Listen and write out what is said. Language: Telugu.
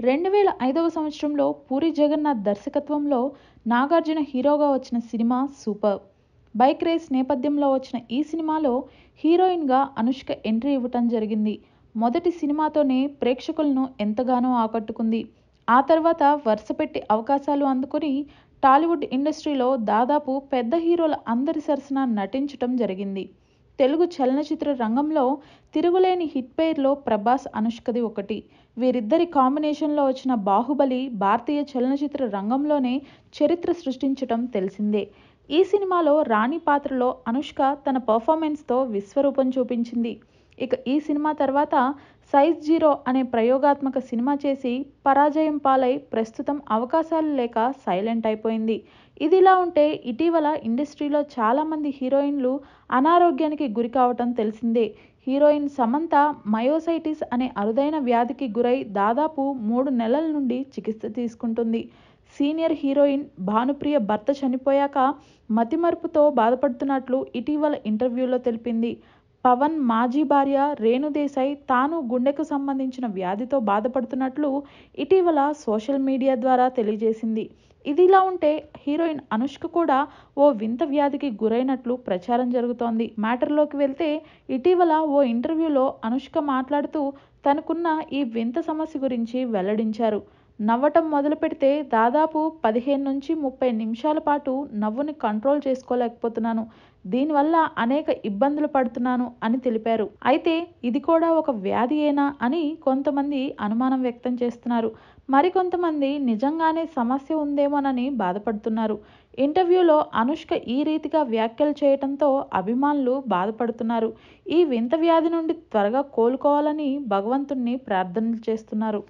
2005వ సంవత్సరంలో పూరి జగన్నాథ్ దర్శకత్వంలో నాగార్జున హీరోగా వచ్చిన సినిమా సూపర్. బైక్ రేస్ నేపథ్యంలో వచ్చిన ఈ సినిమాలో హీరోయిన్గా అనుష్క ఎంట్రీ ఇవ్వటం జరిగింది. మొదటి సినిమాతోనే ప్రేక్షకులను ఎంతగానో ఆకట్టుకుంది. ఆ తర్వాత వరుసపెట్టి అవకాశాలు అందుకుని టాలీవుడ్ ఇండస్ట్రీలో దాదాపు పెద్ద హీరోల అందరి సరసన నటించటం జరిగింది. తెలుగు చలనచిత్ర రంగంలో తిరుగులేని హిట్ పెయిర్లో ప్రభాస్, అనుష్కది ఒకటి. వీరిద్దరి కాంబినేషన్లో వచ్చిన బాహుబలి భారతీయ చలనచిత్ర రంగంలోనే చరిత్ర సృష్టించటం తెలిసిందే. ఈ సినిమాలో రాణి పాత్రలో అనుష్క తన పర్ఫార్మెన్స్తో విశ్వరూపం చూపించింది. ఇక ఈ సినిమా తర్వాత సైజ్ జీరో అనే ప్రయోగాత్మక సినిమా చేసి పరాజయం పాలై ప్రస్తుతం అవకాశాలు లేక సైలెంట్ అయిపోయింది. ఇదిలా ఉంటే ఇటీవల ఇండస్ట్రీలో చాలామంది హీరోయిన్లు అనారోగ్యానికి గురి కావటం తెలిసిందే. హీరోయిన్ సమంత మయోసైటిస్ అనే అరుదైన వ్యాధికి గురై దాదాపు 3 నెలల నుండి చికిత్స తీసుకుంటుంది. సీనియర్ హీరోయిన్ భానుప్రియ భర్త చనిపోయాక మతిమరుపుతో బాధపడుతున్నట్లు ఇటీవల ఇంటర్వ్యూలో తెలిపింది. పవన్ మాజీ భార్య రేణు దేశాయ్ తాను గుండెకు సంబంధించిన వ్యాధితో బాధపడుతున్నట్లు ఇటీవల సోషల్ మీడియా ద్వారా తెలియజేసింది. ఇదిలా ఉంటే హీరోయిన్ అనుష్క కూడా ఓ వింత వ్యాధికి గురైనట్లు ప్రచారం జరుగుతోంది. మ్యాటర్లోకి వెళ్తే ఇటీవల ఓ ఇంటర్వ్యూలో అనుష్క మాట్లాడుతూ తనకున్న ఈ వింత సమస్య గురించి వెల్లడించారు. నవ్వటం మొదలు పెడితే దాదాపు 15 నుంచి 30 నిమిషాల పాటు నవ్వుని కంట్రోల్ చేసుకోలేకపోతున్నాను. దీనివల్ల అనేక ఇబ్బందులు పడుతున్నాను అని తెలిపారు. అయితే ఇది కూడా ఒక వ్యాధియేనా అని కొంతమంది అనుమానం వ్యక్తం చేస్తున్నారు. మరికొంతమంది నిజంగానే సమస్య ఉందేమోనని బాధపడుతున్నారు. ఇంటర్వ్యూలో అనుష్క ఈ రీతిగా వ్యాఖ్యలు చేయటంతో అభిమానులు బాధపడుతున్నారు. ఈ వింత వ్యాధి నుండి త్వరగా కోలుకోవాలని భగవంతుణ్ణి ప్రార్థనలు చేస్తున్నారు.